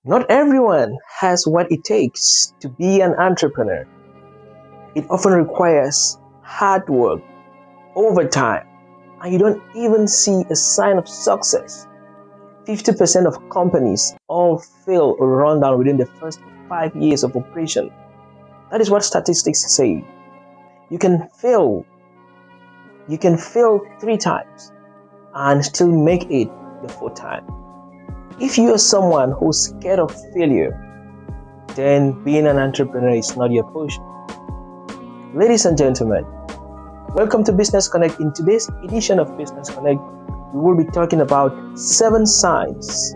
Not everyone has what it takes to be an entrepreneur. It often requires hard work, overtime, and you don't even see a sign of success. 50% of companies all fail or run down within the first 5 years of operation. That is what statistics say. You can fail. You can fail 3 times and still make it the fourth time. If you are someone who's scared of failure, then being an entrepreneur is not your portion. Ladies and gentlemen, welcome to Business Connect. In today's edition of Business Connect, we will be talking about 7 signs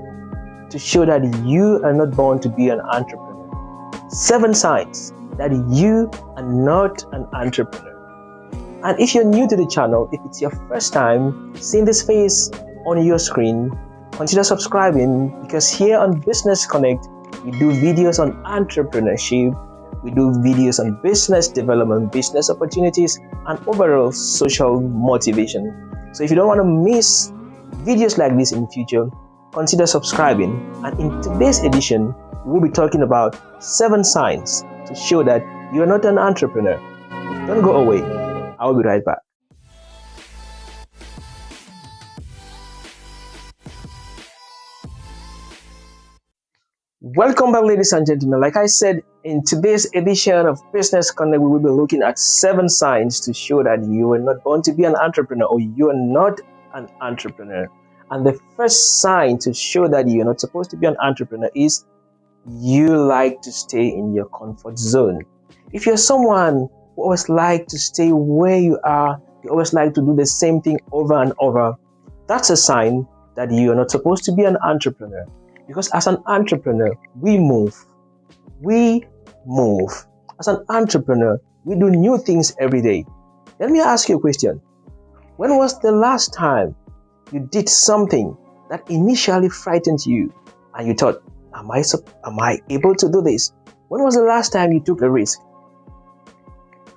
to show that you are not born to be an entrepreneur. 7 signs that you are not an entrepreneur. And if you're new to the channel, if it's your first time seeing this face on your screen, consider subscribing, because here on Business Connect, we do videos on entrepreneurship, we do videos on business development, business opportunities, and overall social motivation. So if you don't want to miss videos like this in future, consider subscribing. And in today's edition, we will be talking about 7 signs to show that you're not an entrepreneur. Don't go away. I will be right back. Welcome back, ladies and gentlemen. Like I said, in today's edition of Business Connect, we will be looking at 7 signs to show that you are not born to be an entrepreneur, or you are not an entrepreneur. And the first sign to show that you're not supposed to be an entrepreneur is you like to stay in your comfort zone. If you're someone who always like to stay where you are, you always like to do the same thing over and over, that's a sign that you're not supposed to be an entrepreneur. Because as an entrepreneur, we move. As an entrepreneur, we do new things every day. Let me ask you a question. When was the last time you did something that initially frightened you and you thought, am I able to do this? When was the last time you took a risk?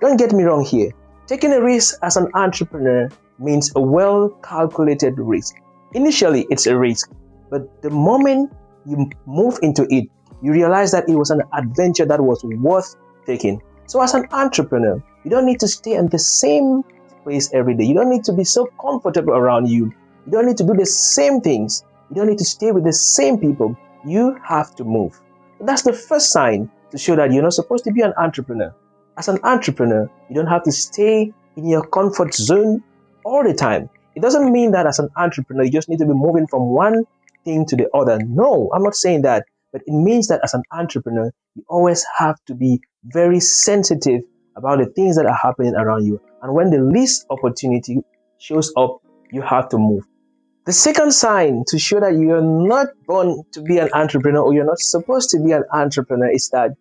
Don't get me wrong here. Taking a risk as an entrepreneur means a well-calculated risk. Initially, it's a risk. But the moment you move into it, you realize that it was an adventure that was worth taking. So as an entrepreneur, you don't need to stay in the same place every day. You don't need to be so comfortable around you. You don't need to do the same things. You don't need to stay with the same people. You have to move. That's the first sign to show that you're not supposed to be an entrepreneur. As an entrepreneur, you don't have to stay in your comfort zone all the time. It doesn't mean that as an entrepreneur, you just need to be moving from one thing to the other. No, I'm not saying that. But it means that as an entrepreneur, you always have to be very sensitive about the things that are happening around you. And when the least opportunity shows up, you have to move. The second sign to show that you're not born to be an entrepreneur, or you're not supposed to be an entrepreneur, is that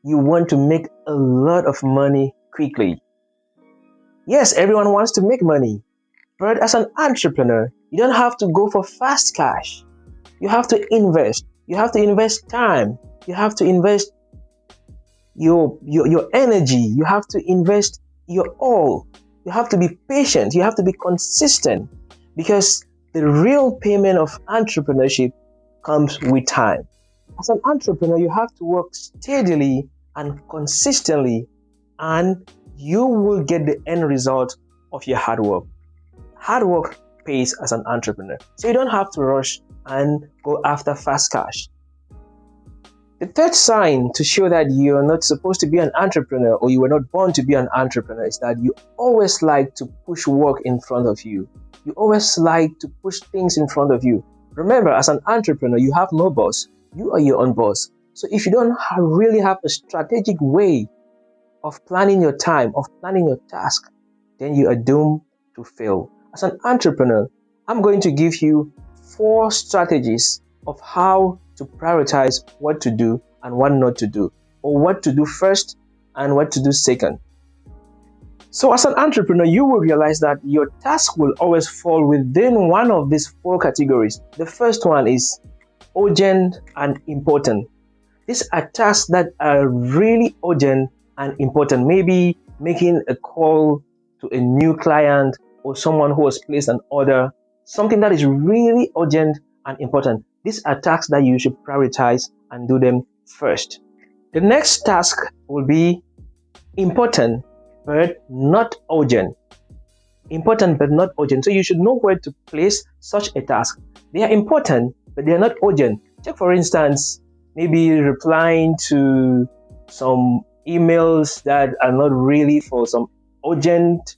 you want to make a lot of money quickly. Yes, everyone wants to make money. But as an entrepreneur, you don't have to go for fast cash. You have to invest. You have to invest time. You have to invest your energy. You have to invest your all. You have to be patient. You have to be consistent, because the real payment of entrepreneurship comes with time. As an entrepreneur, you have to work steadily and consistently, and you will get the end result of your hard work. Hard work pays as an entrepreneur. So you don't have to rush and go after fast cash. The third sign to show that you're not supposed to be an entrepreneur, or you were not born to be an entrepreneur, is that you always like to push work in front of you. You always like to push things in front of you. Remember, as an entrepreneur, you have no boss. You are your own boss. So if you don't really have a strategic way of planning your time, of planning your task, then you are doomed to fail. As an entrepreneur, I'm going to give you 4 strategies of how to prioritize what to do and what not to do, or what to do first and what to do second. So as an entrepreneur, you will realize that your task will always fall within one of these 4 categories. The first one is urgent and important. These are tasks that are really urgent and important. Maybe making a call to a new client, or someone who has placed an order, something that is really urgent and important. These are tasks that you should prioritize and do them first. The next task will be important but not urgent. Important but not urgent. So you should know where to place such a task. They are important, but they are not urgent. Take for instance, maybe replying to some emails that are not really for some urgent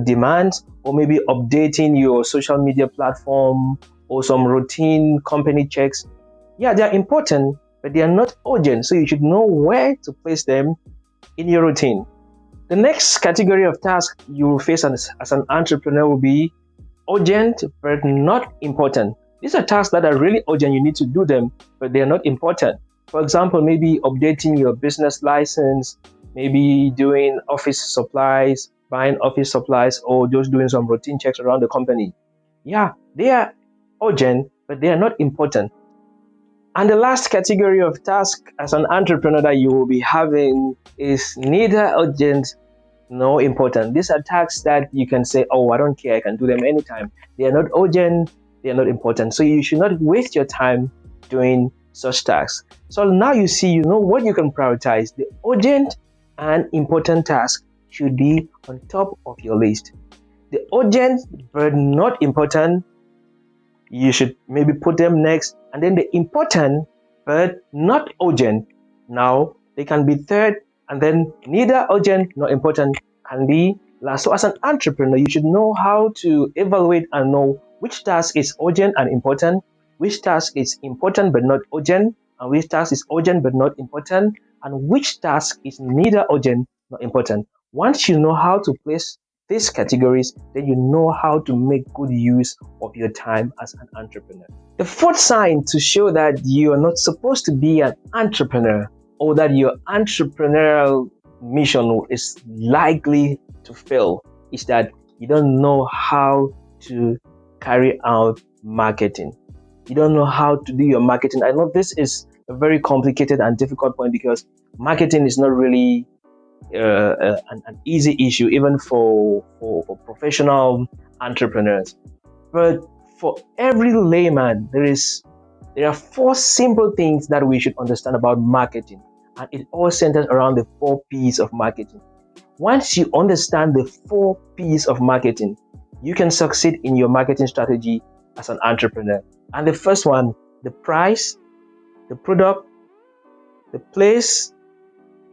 demands, or maybe updating your social media platform, or some routine company checks. Yeah, they are important, but they are not urgent. So you should know where to place them in your routine. The next category of task you will face as an entrepreneur will be urgent but not important. These are tasks that are really urgent, you need to do them, but they are not important. For example, maybe updating your business license, maybe doing office supplies, buying office supplies, or just doing some routine checks around the company. Yeah, they are urgent, but they are not important. And the last category of task as an entrepreneur that you will be having is neither urgent nor important. These are tasks that you can say, oh, I don't care, I can do them anytime. They are not urgent, they are not important. So you should not waste your time doing such tasks. So now you see, you know what you can prioritize. The urgent and important tasks should be on top of your list. The urgent but not important, you should maybe put them next, and then the important but not urgent, now they can be third, and then neither urgent nor important can be last. So as an entrepreneur, you should know how to evaluate and know which task is urgent and important, which task is important but not urgent, and which task is urgent but not important, and which task is neither urgent nor important. Once you know how to place these categories, then you know how to make good use of your time as an entrepreneur. The fourth sign to show that you are not supposed to be an entrepreneur, or that your entrepreneurial mission is likely to fail, is that you don't know how to carry out marketing. You don't know how to do your marketing. I know this is a very complicated and difficult point, because marketing is not really an easy issue, even for professional entrepreneurs. But for every layman, there are four simple things that we should understand about marketing, and it all centers around the 4 P's of marketing. Once you understand the 4 P's of marketing, you can succeed in your marketing strategy as an entrepreneur. And the first one, the price, the product, the place,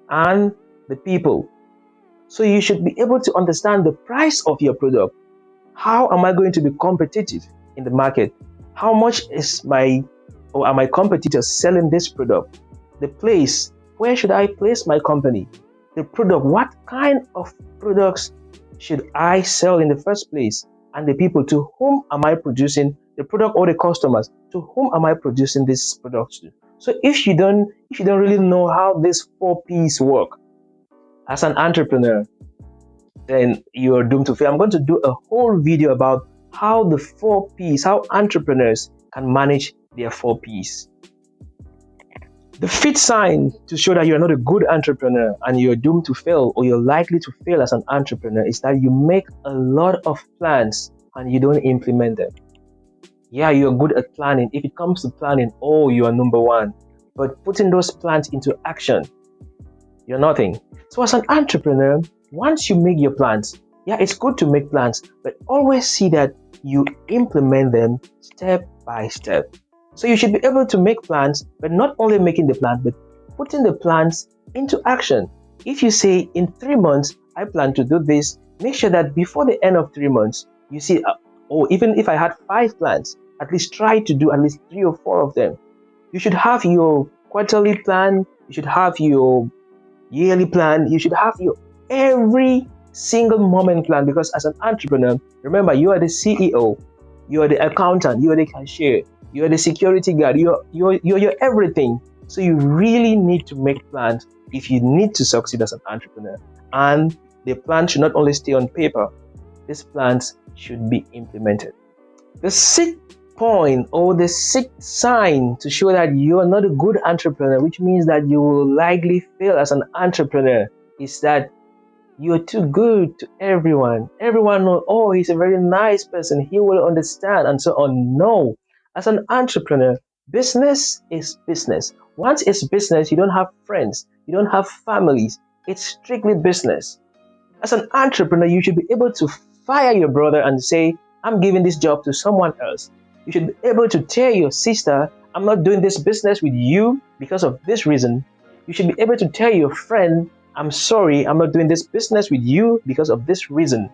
and the people. So you should be able to understand the price of your product. How am I going to be competitive in the market? How much are my competitors selling this product? The place, where should I place my company? The product, what kind of products should I sell in the first place? And the people, to whom am I producing the product, or the customers, to whom am I producing these products to? So if you don't really know how these 4 P's work as an entrepreneur, then you are doomed to fail. I'm going to do a whole video about how the 4 P's, how entrepreneurs can manage their 4 P's. The fifth sign to show that you're not a good entrepreneur and you're doomed to fail, or you're likely to fail as an entrepreneur, is that you make a lot of plans and you don't implement them. Yeah, you're good at planning. If it comes to planning, oh, you are number one. But putting those plans into action, you're nothing. So as an entrepreneur, once you make your plans, yeah, it's good to make plans, but always see that you implement them step by step. So you should be able to make plans, but not only making the plans, but putting the plans into action. If you say in 3 months, I plan to do this, make sure that before the end of 3 months, you see, or even if I had 5 plans, at least try to do at least 3 or 4 of them. You should have your quarterly plan, you should have your yearly plan, you should have your every single moment plan, because as an entrepreneur, remember, you are the CEO, you are the accountant, you are the cashier, you are the security guard, you're everything. So you really need to make plans if you need to succeed as an entrepreneur. And the plan should not only stay on paper, these plans should be implemented. The sixth point, or the sixth sign to show that you are not a good entrepreneur, which means that you will likely fail as an entrepreneur, is that You're too good to everyone. Everyone knows, oh, he's a very nice person. He will understand, and so on. No. As an entrepreneur, business is business. Once it's business, you don't have friends, you don't have families. It's strictly business. As an entrepreneur, you should be able to fire your brother and say, I'm giving this job to someone else. You should be able to tell your sister, I'm not doing this business with you because of this reason. You should be able to tell your friend, I'm sorry, I'm not doing this business with you because of this reason.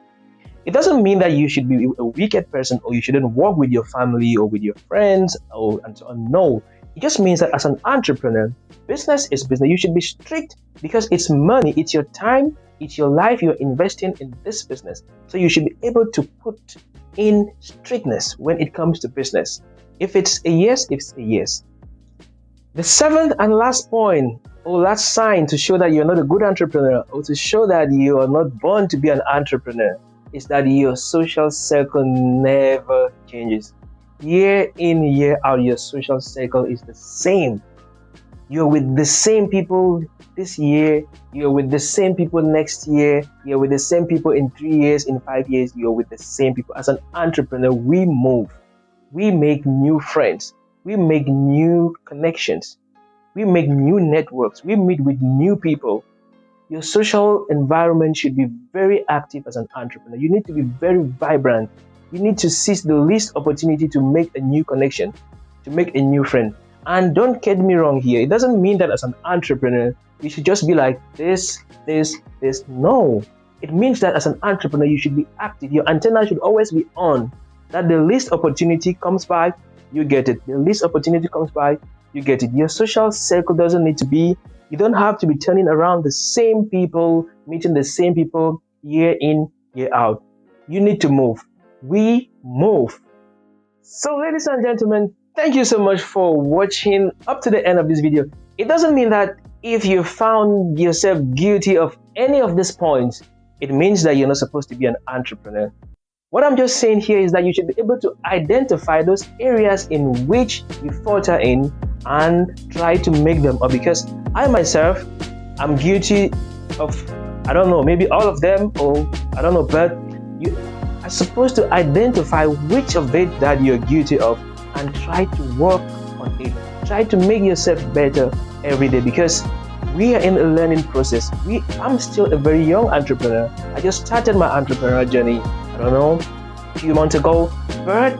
It doesn't mean that you should be a wicked person or you shouldn't work with your family or with your friends or and so on. No, it just means that as an entrepreneur, business is business. You should be strict because it's money, it's your time, it's your life you're investing in this business. So you should be able to put in strictness when it comes to business. If it's a yes, it's a yes. The seventh and last point, or last sign to show that you're not a good entrepreneur or to show that you are not born to be an entrepreneur, is that your social circle never changes. Year in, year out, your social circle is the same. You're with the same people this year, you're with the same people next year, you're with the same people in 3 years, in 5 years, you're with the same people. As an entrepreneur, we move, we make new friends, we make new connections, we make new networks, we meet with new people. Your social environment should be very active as an entrepreneur. You need to be very vibrant. You need to seize the least opportunity to make a new connection, to make a new friend. And don't get me wrong here. It doesn't mean that as an entrepreneur, you should just be like this. No. It means that as an entrepreneur, you should be active. Your antenna should always be on. That the least opportunity comes by, you get it. The least opportunity comes by, you get it. Your social circle doesn't need to be, you don't have to be turning around the same people, meeting the same people year in, year out. You need to move. We move. So, ladies and gentlemen, thank you so much for watching up to the end of this video. It doesn't mean that if you found yourself guilty of any of these points, it means that you're not supposed to be an entrepreneur. What I'm just saying here is that you should be able to identify those areas in which you falter in and try to make them up. Because I myself, I'm guilty of, I don't know, maybe all of them, or I don't know, but you are supposed to identify which of it that you're guilty of and try to work on it. Try to make yourself better every day, because we are in a learning process. I'm still a very young entrepreneur. I just started my entrepreneurial journey, I don't know, a few months ago, but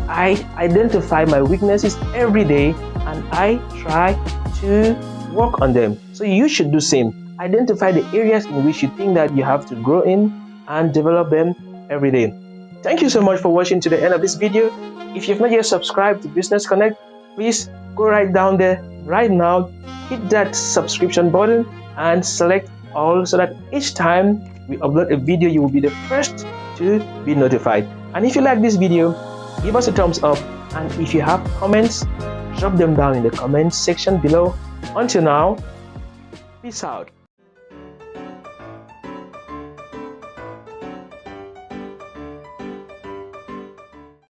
I identify my weaknesses every day and I try to work on them. So you should do the same. Identify the areas in which you think that you have to grow in and develop them every day. Thank you so much for watching to the end of this video. If you've not yet subscribed to Business Connect, please go right down there right now, hit that subscription button and select all, so that each time we upload a video, you will be the first to be notified. And if you like this video, give us a thumbs up, and if you have comments, drop them down in the comments section below. Until now, peace out.